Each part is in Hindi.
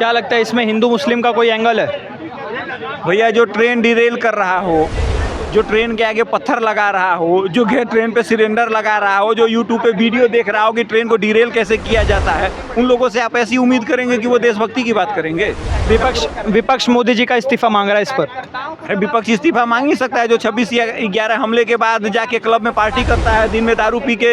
क्या लगता है इसमें हिंदू मुस्लिम का कोई एंगल है? भैया जो ट्रेन डिरेल कर रहा हो, जो ट्रेन के आगे पत्थर लगा रहा हो, जो ट्रेन पे सिलेंडर लगा रहा हो, जो यूट्यूब पे वीडियो देख रहा हो कि ट्रेन को डिरेल कैसे किया जाता है, उन लोगों से आप ऐसी उम्मीद करेंगे कि वो देशभक्ति की बात करेंगे? विपक्ष मोदी जी का इस्तीफा मांग रहा है इस पर। अरे विपक्ष इस्तीफा मांग ही सकता है जो 26/11 हमले के बाद जाके क्लब में पार्टी करता है, दिन में दारू पी के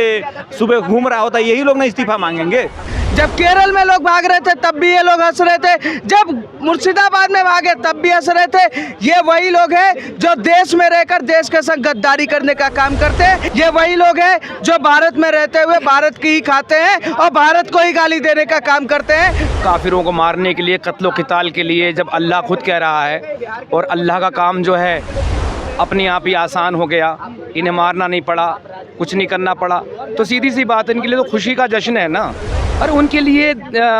सुबह घूम रहा होता है, यही लोग ना इस्तीफा मांगेंगे। जब केरल में लोग भाग रहे थे तब भी ये लोग हंस रहे थे, जब मुर्शिदाबाद में भागे तब भी हंस रहे थे। ये वही लोग हैं जो देश में रहकर देश के संग गद्दारी करने का काम करते हैं। ये वही लोग हैं जो भारत में रहते हुए भारत की ही खाते हैं और भारत को ही गाली देने का काम करते हैं। काफिरों को मारने के लिए, कत्लो क़िताल के लिए, जब अल्लाह खुद कह रहा है और अल्लाह का काम जो है अपने आप ही आसान हो गया, इन्हें मारना नहीं पड़ा, कुछ नहीं करना पड़ा, तो सीधी सी बात है इनके लिए तो खुशी का जश्न है ना। और उनके लिए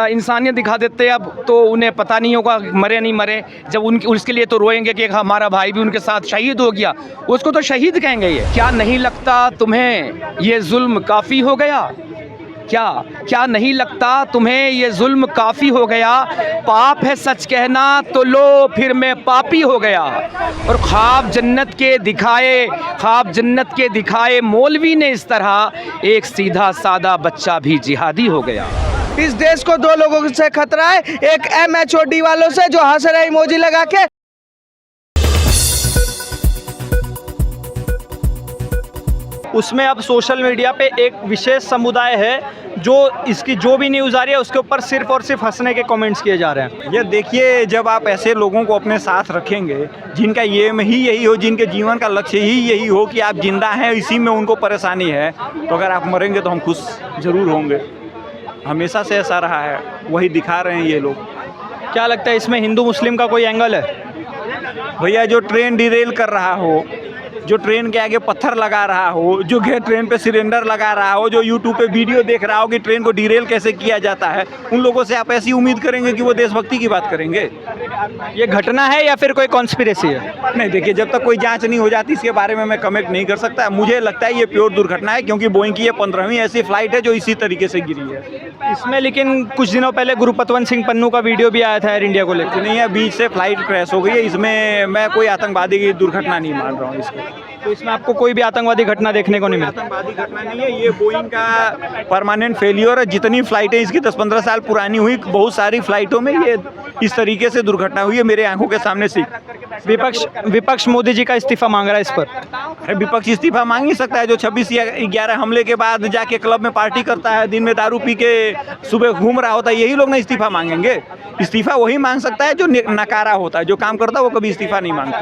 इंसानियत दिखा देते हैं, अब तो उन्हें पता नहीं होगा मरे नहीं मरे, जब उसके लिए तो रोएंगे कि हमारा भाई भी उनके साथ शहीद हो गया, उसको तो शहीद कहेंगे। ये क्या नहीं लगता तुम्हें ये जुल्म काफ़ी हो गया? क्या नहीं लगता तुम्हें ये जुल्म काफ़ी हो गया? पाप है सच कहना तो लो फिर मैं पापी हो गया। और ख्वाब जन्नत के दिखाए मौलवी ने इस तरह, एक सीधा सादा बच्चा भी जिहादी हो गया। इस देश को दो लोगों से खतरा है, एक MHOD वालों से जो हंस रहे इमोजी लगा के। उसमें अब सोशल मीडिया पे एक विशेष समुदाय है जो इसकी जो भी न्यूज़ आ रही है उसके ऊपर सिर्फ और सिर्फ हंसने के कमेंट्स किए जा रहे हैं। ये देखिए, जब आप ऐसे लोगों को अपने साथ रखेंगे जिनका एम ही यही हो, जिनके जीवन का लक्ष्य ही यही हो कि आप जिंदा हैं, इसी में उनको परेशानी है, तो अगर आप मरेंगे तो हम खुश ज़रूर होंगे। हमेशा से ऐसा रहा है, वही दिखा रहे हैं ये लोग। क्या लगता है इसमें हिंदू मुस्लिम का कोई एंगल है? भैया जो ट्रेन डिरेल कर रहा हो, जो ट्रेन के आगे पत्थर लगा रहा हो, जो ट्रेन पे सिलेंडर लगा रहा हो, जो यूट्यूब पे वीडियो देख रहा हो कि ट्रेन को डिरेल कैसे किया जाता है, उन लोगों से आप ऐसी उम्मीद करेंगे कि वो देशभक्ति की बात करेंगे? ये घटना है या फिर कोई कॉन्स्पिरेसी है? नहीं, देखिए, जब तक कोई जांच नहीं हो जाती इसके बारे में मैं कमेंट नहीं कर सकता। मुझे लगता है ये प्योर दुर्घटना है, क्योंकि बोइंग की ये 15वीं ऐसी फ्लाइट है जो इसी तरीके से गिरी है। इसमें लेकिन कुछ दिनों पहले गुरुपतवंत सिंह पन्नू का वीडियो भी आया था एयर इंडिया को लेकर। नहीं है, बीच से फ्लाइट क्रैश हो गई है, इसमें मैं कोई आतंकवादी की दुर्घटना नहीं मान रहा हूँ इसको। तो इसमें आपको कोई भी आतंकवादी घटना देखने को नहीं मिलती? आतंकवादी घटना नहीं है, ये बोइंग का परमानेंट फेलियर है। जितनी फ्लाइटें इसकी 10-15 साल पुरानी हुई, बहुत सारी फ्लाइटों में ये इस तरीके से दुर्घटना हुई है, मेरे आंखों के सामने से। विपक्ष मोदी जी का इस्तीफा मांग रहा है इस पर। अरे विपक्ष इस्तीफा मांग ही सकता है जो 26/11 हमले के बाद जाके क्लब में पार्टी करता है, दिन में दारू पी के सुबह घूम रहा होता है, यही लोग ना इस्तीफा मांगेंगे। इस्तीफा वही मांग सकता है जो नकारा होता है, जो काम करता है वो कभी इस्तीफा नहीं मांगता।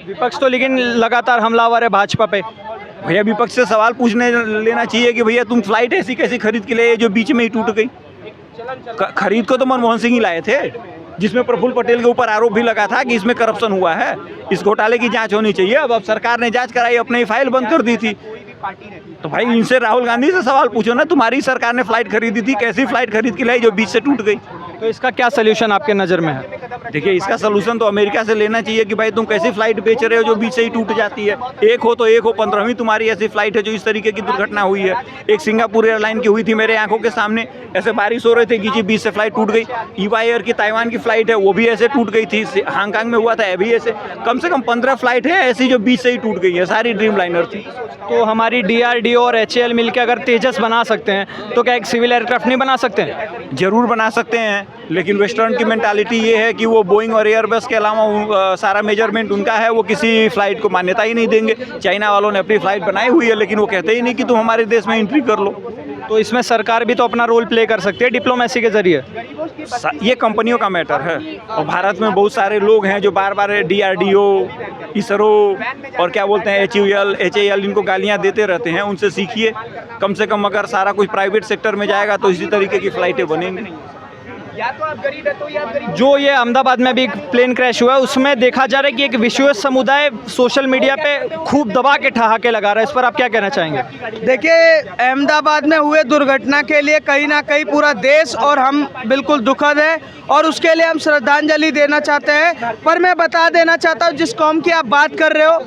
विपक्ष तो लेकिन लगातार हमलावर है भाजपा पे। भैया विपक्ष से सवाल पूछने लेना चाहिए कि भैया तुम फ्लाइट ऐसी कैसी खरीद के लिए जो बीच में ही टूट गई? खरीद को तो मनमोहन सिंह ही लाए थे, जिसमें प्रफुल्ल पटेल के ऊपर आरोप भी लगा था कि इसमें करप्शन हुआ है। इस घोटाले की जांच होनी चाहिए। अब सरकार ने जांच कराई, अपने ही फाइल बंद कर दी थी। तो भाई इनसे, राहुल गांधी से सवाल पूछो ना, तुम्हारी सरकार ने फ्लाइट खरीदी थी, कैसी फ्लाइट खरीद के लाई जो बीच से टूट गई? तो इसका क्या सलूशन आपके नज़र में है? देखिए, इसका सलूशन तो अमेरिका से लेना चाहिए कि भाई तुम कैसी फ्लाइट बेच रहे हो जो बीच से ही टूट जाती है। एक हो तो एक हो, 15वीं तुम्हारी ऐसी फ्लाइट है जो इस तरीके की दुर्घटना हुई है। एक सिंगापुर एयरलाइन की हुई थी मेरे आंखों के सामने, ऐसे बारिश हो रहे थे कि बीच से फ्लाइट टूट गई। ईवा एयर की ताइवान की फ्लाइट है, वो भी ऐसे टूट गई थी। हांगकांग में हुआ था अभी ऐसे। कम से कम 15 फ्लाइट है ऐसी जो बीच से ही टूट गई है, सारी ड्रीम लाइनर थी। तो हमारी DRDO और HAL मिलकर अगर तेजस बना सकते हैं तो क्या एक सिविल एयरक्राफ्ट नहीं बना सकते हैं? जरूर बना सकते हैं, लेकिन वेस्टर्न की मेंटालिटी ये है कि वो बोइंग और एयरबस के अलावा सारा मेजरमेंट उनका है, वो किसी फ्लाइट को मान्यता ही नहीं देंगे। चाइना वालों ने अपनी फ्लाइट बनाई हुई है, लेकिन वो कहते ही नहीं कि तुम हमारे देश में एंट्री कर लो। तो इसमें सरकार भी तो अपना रोल प्ले कर सकती है डिप्लोमेसी के जरिए। ये कंपनियों का मैटर है, और भारत में बहुत सारे लोग हैं जो बार बार DRDO, ISRO और क्या बोलते हैं HAL इनको गालियां देते रहते हैं। उनसे सीखिए। कम से कम अगर सारा कुछ प्राइवेट सेक्टर में जाएगा तो इसी तरीके की फ्लाइटें बनेंगी। या तो आप गरीब है तो या गरीब। जो ये अहमदाबाद में भी प्लेन क्रैश हुआ है उसमें देखा जा रहा है कि एक विश्व समुदाय सोशल मीडिया पे खूब दबा के ठहाके लगा रहा है, इस पर आप क्या कहना चाहेंगे? देखिए, अहमदाबाद में हुए दुर्घटना के लिए कहीं ना कहीं पूरा देश और हम बिल्कुल दुखद है, और उसके लिए हम श्रद्धांजलि देना चाहते हैं। पर मैं बता देना चाहता हूँ, जिस कौम की आप बात कर रहे हो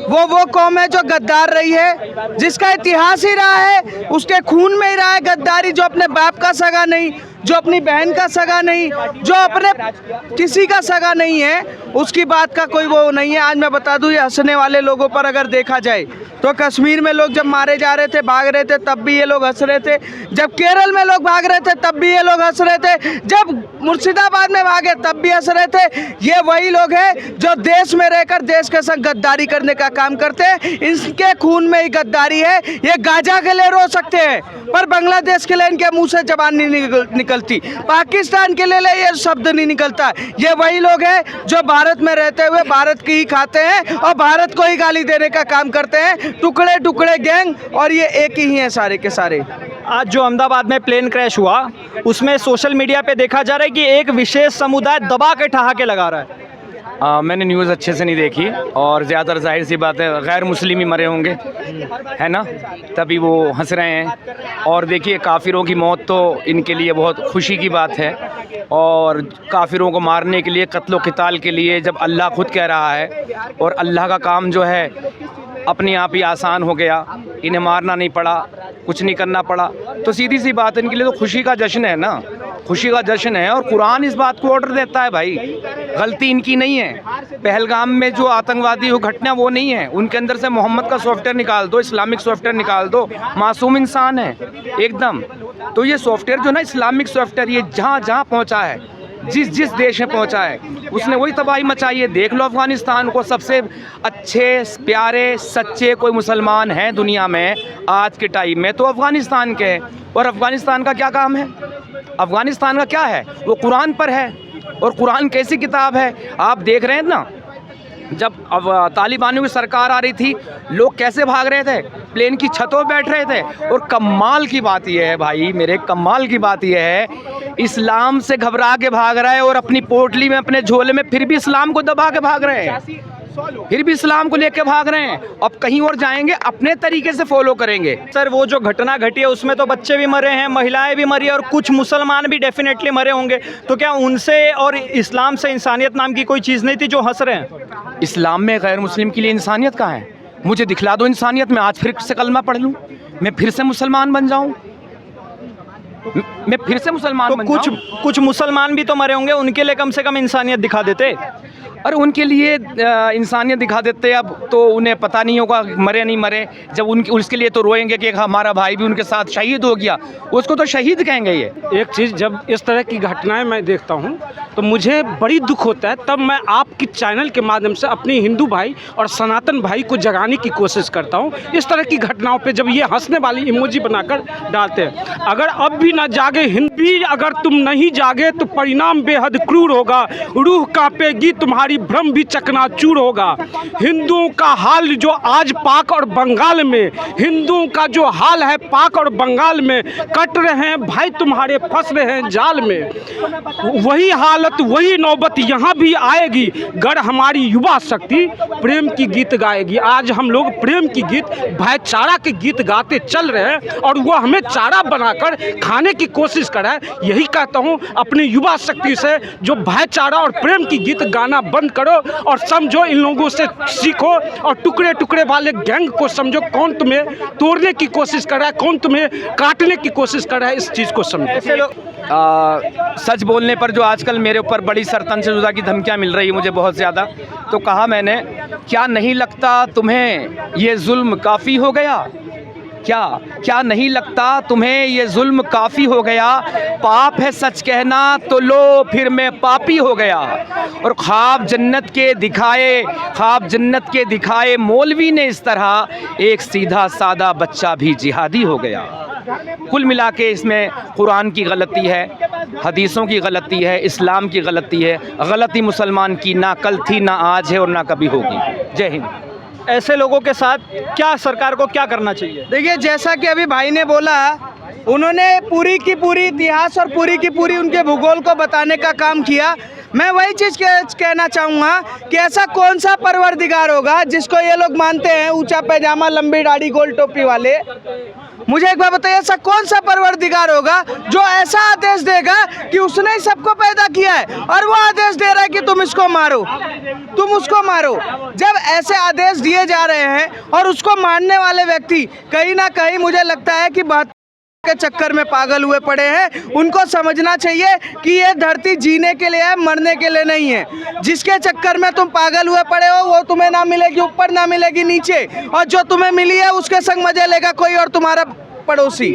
वो कौम है जो गद्दार रही है, जिसका इतिहास ही रहा है, उसके खून में ही रहा है गद्दारी, जो अपने बाप का सगा नहीं, जो अपनी बहन का सगा नहीं, जो अपने किसी का सगा नहीं है, उसकी बात का कोई वो नहीं है। आज मैं बता दूं, ये हंसने वाले लोगों पर अगर देखा जाए तो कश्मीर में लोग जब मारे जा रहे थे, भाग रहे थे, तब भी ये लोग हंस रहे थे। जब केरल में लोग भाग रहे थे तब भी ये लोग हंस रहे थे। जब मुर्शिदाबाद में भागे तब भी हंस रहे थे। ये वही लोग हैं जो देश में रहकर देश के संग गद्दारी करने का काम करते हैं। इनके खून में ही गद्दारी है। ये गाजा के लिए रो सकते हैं पर बांग्लादेश के लिए इनके मुंह से जबान नहीं निकलती, पाकिस्तान के लिए ये शब्द नहीं निकलता। ये वही लोग हैं जो भारत में रहते हुए भारत की ही खाते हैं और भारत को ही गाली देने का काम करते हैं। टुकड़े टुकड़े गैंग, और ये एक ही हैं सारे के सारे। आज जो अहमदाबाद में प्लेन क्रैश हुआ उसमें सोशल मीडिया पे देखा जा रहा है कि एक विशेष समुदाय दबा के ठहाके लगा रहा है। मैंने न्यूज़ अच्छे से नहीं देखी और ज़्यादातर जाहिर सी बात है गैर मुस्लिम ही मरे होंगे, है ना, तभी वो हंस रहे हैं। और देखिए काफिरों की मौत तो इनके लिए बहुत खुशी की बात है, और काफिरों को मारने के लिए, कत्लो क़िताल के लिए जब अल्लाह खुद कह रहा है और अल्लाह का काम जो है अपने आप ही आसान हो गया, इन्हें मारना नहीं पड़ा, कुछ नहीं करना पड़ा, तो सीधी सी बात है इनके लिए तो खुशी का जश्न है ना, खुशी का जश्न है। और कुरान इस बात को ऑर्डर देता है भाई, गलती इनकी नहीं है। पहलगाम में जो आतंकवादी वो घटना वो नहीं है, उनके अंदर से मोहम्मद का सॉफ्टवेयर निकाल दो, इस्लामिक सॉफ्टवेयर निकाल दो, मासूम इंसान है एकदम। तो ये सॉफ्टवेयर जो ना इस्लामिक सॉफ्टवेयर, ये जहाँ जहाँ पहुँचा है, जिस जिस देश में पहुंचा है, उसने वही तबाही मचाई है। देख लो अफ़गानिस्तान को, सबसे अच्छे प्यारे सच्चे कोई मुसलमान हैं दुनिया में आज के टाइम में तो अफ़गानिस्तान के हैं। और अफ़गानिस्तान का क्या काम है, अफ़गानिस्तान का क्या है, वो कुरान पर है। और कुरान कैसी किताब है, आप देख रहे हैं ना, जब अब तालिबानियों की सरकार आ रही थी लोग कैसे भाग रहे थे, प्लेन की छतों बैठ रहे थे। और कमाल की बात यह है भाई मेरे, कमाल की बात यह है, इस्लाम से घबरा के भाग रहा है और अपनी पोटली में, अपने झोले में फिर भी इस्लाम को दबा के भाग रहे हैं, फिर भी इस्लाम को लेके भाग रहे हैं। अब कहीं और जाएंगे, अपने तरीके से फॉलो करेंगे। सर वो जो घटना घटी है उसमें तो बच्चे भी मरे हैं, महिलाएं भी मरी और कुछ मुसलमान भी डेफिनेटली मरे होंगे, तो क्या उनसे और इस्लाम से इंसानियत नाम की कोई चीज़ नहीं थी जो हंस रहे हैं? इस्लाम में गैर मुस्लिम के लिए इंसानियत कहाँ है? मुझे दिखला दो इंसानियत। मैं आज फिर से कलमा पढ़ लूँ, मैं फिर से मुसलमान बन जाऊँ, मैं फिर से मुसलमान बन जाऊँ। कुछ मुसलमान भी तो मरे होंगे, उनके लिए कम से कम इंसानियत दिखा देते। अरे उनके लिए इंसानियत दिखा देते, अब तो उन्हें पता नहीं होगा मरे नहीं मरे। जब उनके उसके लिए तो रोएंगे कि हमारा भाई भी उनके साथ शहीद हो गया, उसको तो शहीद कहेंगे। ये एक चीज़, जब इस तरह की घटनाएं मैं देखता हूं तो मुझे बड़ी दुख होता है। तब मैं आपकी चैनल के माध्यम से अपने हिंदू भाई और सनातन भाई को जगाने की कोशिश करता हूं। इस तरह की घटनाओं पे जब ये हंसने वाली इमोजी बनाकर डालते हैं, अगर अब भी ना जागे हिंदी, अगर तुम नहीं जागे तो परिणाम बेहद क्रूर होगा, रूह कांपेगी तुम्हारी, भ्रम भी चकनाचूर होगा। हिंदुओं का हाल जो आज पाक और बंगाल में, हिंदुओं का जो हाल है पाक और बंगाल में, कट रहे हैं भाई तुम्हारे, फंस रहे हैं जाल में। वही हालत, वही नौबत यहाँ भी आएगी गर हमारी युवा शक्ति प्रेम की गीत गाएगी। आज हम लोग प्रेम की गीत, भाईचारा के गीत गाते चल रहे हैं और वो हमें चारा बनाकर खाने की कोशिश कर रहा है। यही कहता हूँ अपनी युवा शक्ति से, जो भाईचारा और प्रेम की गीत गाना बंद करो और समझो, इन लोगों से सीखो और टुकड़े टुकड़े वाले गैंग को समझो, कौन तुम्हें तोड़ने की कोशिश कर रहा है, कौन तुम्हें काटने की कोशिश कर रहा है, इस चीज़ को समझो। सच बोलने पर जो आजकल मेरे ऊपर बड़ी सरतन से जुदा की धमकियाँ मिल रही है मुझे बहुत ज़्यादा, तो कहा मैंने, क्या नहीं लगता तुम्हें ये जुल्म काफ़ी हो गया? क्या नहीं लगता तुम्हें ये जुल्म काफ़ी हो गया? पाप है सच कहना तो लो फिर मैं पापी हो गया। और ख्वाब जन्नत के दिखाए मौलवी ने इस तरह, एक सीधा सादा बच्चा भी जिहादी हो गया। कुल मिला के इसमें कुरान की गलती है, हदीसों की गलती है, इस्लाम की गलती है। गलती मुसलमान की ना कल थी, ना आज है और ना कभी होगी। जय हिंद। ऐसे लोगों के साथ क्या सरकार को क्या करना चाहिए? देखिए, जैसा कि अभी भाई ने बोला, उन्होंने पूरी की पूरी इतिहास और पूरी की पूरी उनके भूगोल को बताने का काम किया। मैं वही चीज़ कहना चाहूँगा कि ऐसा कौन सा परवरदिगार होगा जिसको ये लोग मानते हैं ऊंचा पैजामा, लंबी दाढ़ी, गोल टोपी वाले। मुझे एक बार बताइए, ऐसा कौन सा परवरदिगार होगा जो ऐसा आदेश देगा कि उसने ही सबको पैदा किया है और वो आदेश दे रहा है कि तुम इसको मारो, तुम उसको मारो। जब ऐसे आदेश दिए जा रहे हैं और उसको मानने वाले व्यक्ति कहीं ना कहीं मुझे लगता है कि के चक्कर में पागल हुए पड़े हैं। उनको समझना चाहिए कि ये धरती जीने के लिए है, मरने के लिए नहीं है। जिसके चक्कर में तुम पागल हुए पड़े हो वो तुम्हें ना मिलेगी ऊपर, ना मिलेगी नीचे, और जो तुम्हें मिली है उसके संग मजे लेगा कोई और तुम्हारा पड़ोसी।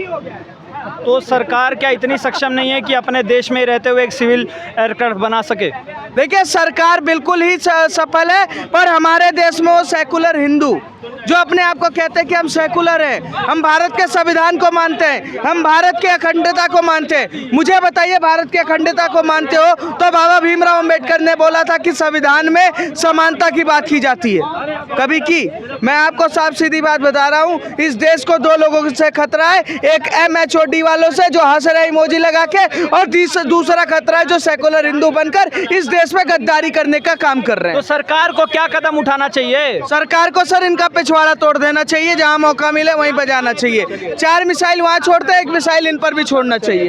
तो सरकार क्या इतनी सक्षम नहीं है कि अपने देश में रहते हुए एक सिविल एयरक्राफ्ट बना सके? देखिए, सरकार बिल्कुल ही सफल है, पर हमारे देश में वो सेकुलर हिंदू जो अपने आप को कहते हैं कि हम सेकुलर हैं, हम भारत के संविधान को मानते हैं, हम भारत की अखंडता को मानते हैं। मुझे बताइए, भारत की अखंडता को मानते हो तो बाबा भीमराव अंबेडकर ने बोला था कि संविधान में समानता की बात की जाती है, कभी की? मैं आपको साफ सीधी बात बता रहा हूँ, इस देश को दो लोगों से खतरा है, एक MHOD वालों से जो हंस रहे इमोजी लगा के, और दूसरा खतरा है जो सेकुलर हिंदू बनकर इस देश में गद्दारी करने का काम कर रहे हैं। तो सरकार को क्या कदम उठाना चाहिए? सरकार को सर इनका पिछवाड़ा तोड़ देना चाहिए, जहां मौका मिले वहीं बजाना चाहिए। 4 मिसाइल वहां छोड़ते हैं, 1 मिसाइल इन पर भी छोड़ना चाहिए।